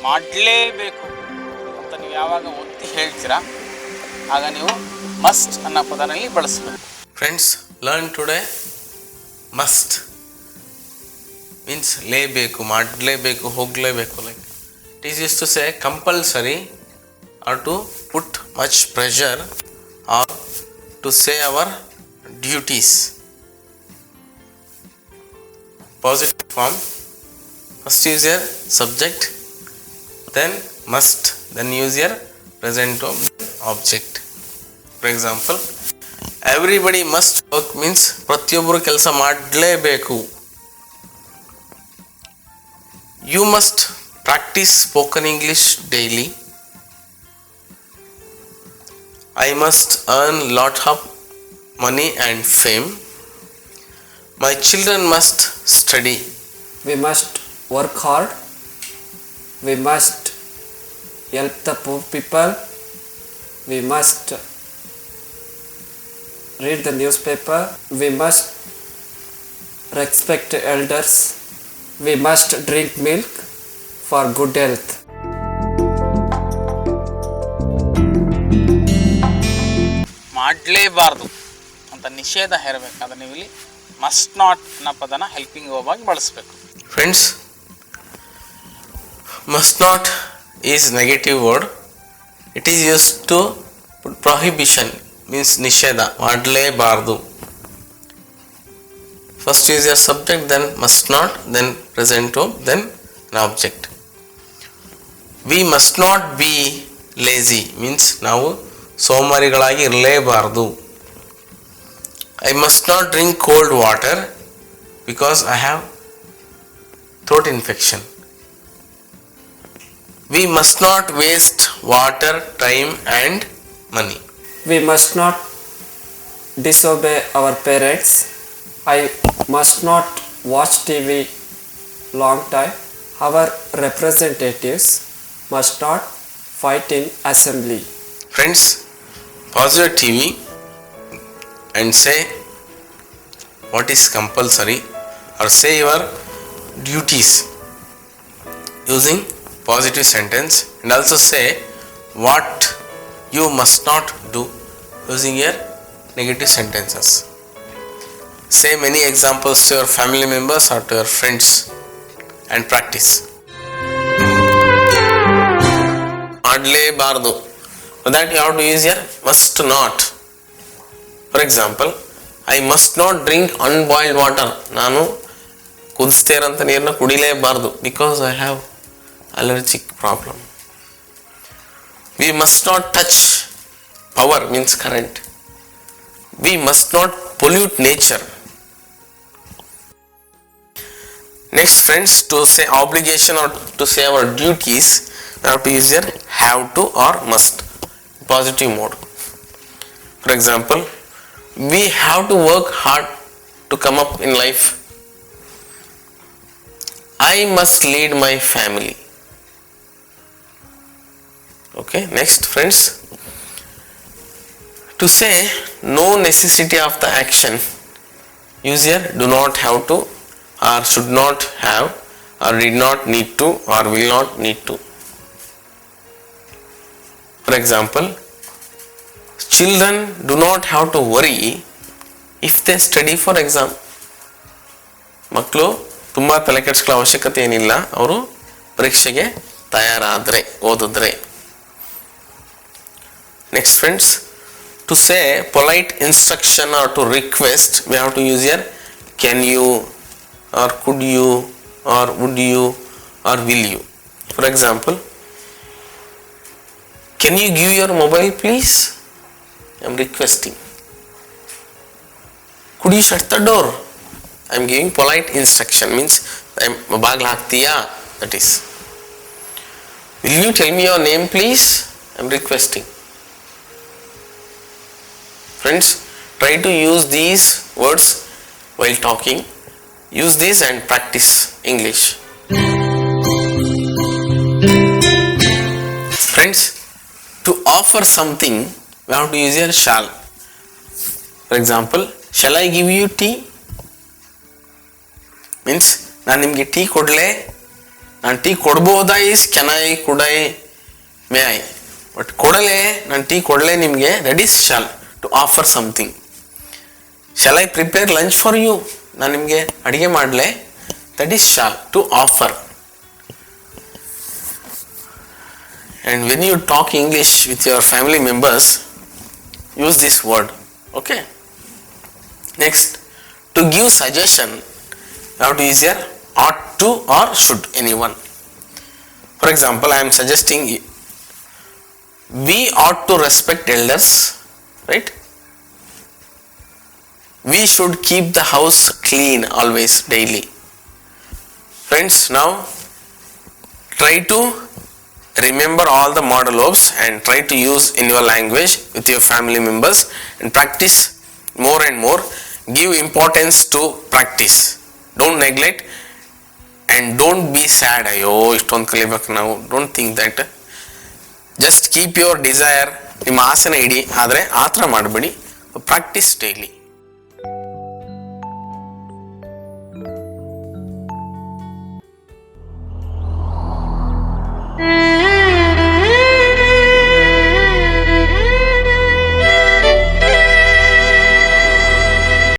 ಮಾಡಲೇಬೇಕು ಅಂತ ನೀವು ಯಾವಾಗ ಒತ್ತಿ ಹೇಳ್ತೀರಾ ಆಗ ನೀವು ಮಸ್ಟ್ ಅನ್ನೋ ಪದನಲ್ಲಿ ಬಳಸಬೇಕು. Friends, learn today must means ಲೇಬೇಕು, ಮಾಡಲೇಬೇಕು, ಹೋಗಲೇಬೇಕು. Like it is use to say compulsory or to put much pressure or to say our duties. Positive form, first use your subject, then must, then use your present object. For example, everybody must work means ಪ್ರತಿಯೊಬ್ಬರು ಕೆಲಸ ಮಾಡಲೇಬೇಕು. You must practice spoken English daily. I must earn lot of money and fame. My children must study. We must work hard. We must help the poor people. We must read the newspaper. We must respect elders. We must drink milk for good health. ಮಾಡಲೇಬಾರ್ದು ಅಂತ ನಿಷೇಧ ಹೇರಬೇಕಾದ್ರೆ ನೀವು ಇಲ್ಲಿ must not ಅನ್ನೋ ಪದನ helping verb ಆಗಿ ಬಳಸಬೇಕು. Friends, must not is negative word. It is use to prohibition means ನಿಷೇಧ, ಮಾಡಲೇಬಾರ್ದು. First use your subject, then must not, then present verb, then an object. We must not be lazy means ನಾವು ಸೋಮಾರಿಗಳಾಗಿ ಇರಲೇಬಾರ್ದು. I must not drink cold water because I have throat infection. We must not waste water, time and money. We must not disobey our parents. I must not watch TV long time. Our representatives must not fight in assembly. Friends, pause your TV and say what is compulsory or say your duties using positive sentence, and also say what you must not do using your negative sentences. Say many examples to your family members or to your friends and practice. ಮಾಡಲೇಬಾರದು, for that you have to use your must not. For example, I must not drink unboiled water. ನಾನು ಕುದಿಸ್ದೇ ಇರೋಂಥ ನೀರನ್ನ ಕುಡಿಲೇಬಾರ್ದು because I have allergic problem. We must not touch power means current. We must not pollute nature. Next, friends, to say obligation or to say our duties, we have to use your have to or must, positive mode. For example, we have to work hard to come up in life. I must lead my family. Okay, next, friends, to say no necessity of the action, use here do not have to or should not have or did not need to or will not need to. For example, children do not have to worry if they study for exam. ಮಕ್ಕಳು ತುಂಬ ತಲೆ ಕೆಡಿಸ್ಕೊಳ್ಳೋ ಅವಶ್ಯಕತೆ ಏನಿಲ್ಲ ಅವರು ಪರೀಕ್ಷೆಗೆ ತಯಾರಾದರೆ, ಓದಿದ್ರೆ. Next, friends, to say polite instruction or to request, we have to use here can you or could you or would you or will you. For example, can you give your mobile please? I am requesting. Could you shut the door? I am giving polite instruction means I am bagla haktiya, that is. Will you tell me your name please? I am requesting. Friends, try to use these words while talking. Use these and practice English. Friends, to offer something, we have to use your shall. For example, shall I give you tea? Means, ನಾನು ನಿಮಗೆ tea ಕೊಡಲೇ, ನಾನು tea ಕೊಡ್ಬೋದಾ is can I could I may I, but ಕೊಡಲೇ ನಾನು tea ಕೊಡಲೇ ನಿಮಗೆ, that is shall, to offer something. Shall I prepare lunch for you, ನಾನು ನಿಮಗೆ ಅಡುಗೆ ಮಾಡಲೇ, that is shall, to offer. And when you talk English with your family members, use this word. Okay. Next, to give suggestion, you have to use your ought to or should, anyone. For example, I am suggesting we ought to respect elders, right? We should keep the house clean always, daily. Friends, now try to remember all the modal verbs and try to use in your language with your family members and practice more and more. Give importance to practice. Don't neglect and don't be sad. Ayo, ishtond kalibeku now. Don't think that. Just keep your desire, ನಿಮ್ಮ ಆಸೆನ ಇಡಿ, ಆದರೆ ಆ ಥರ ಮಾಡಬೇಡಿ. Practice daily.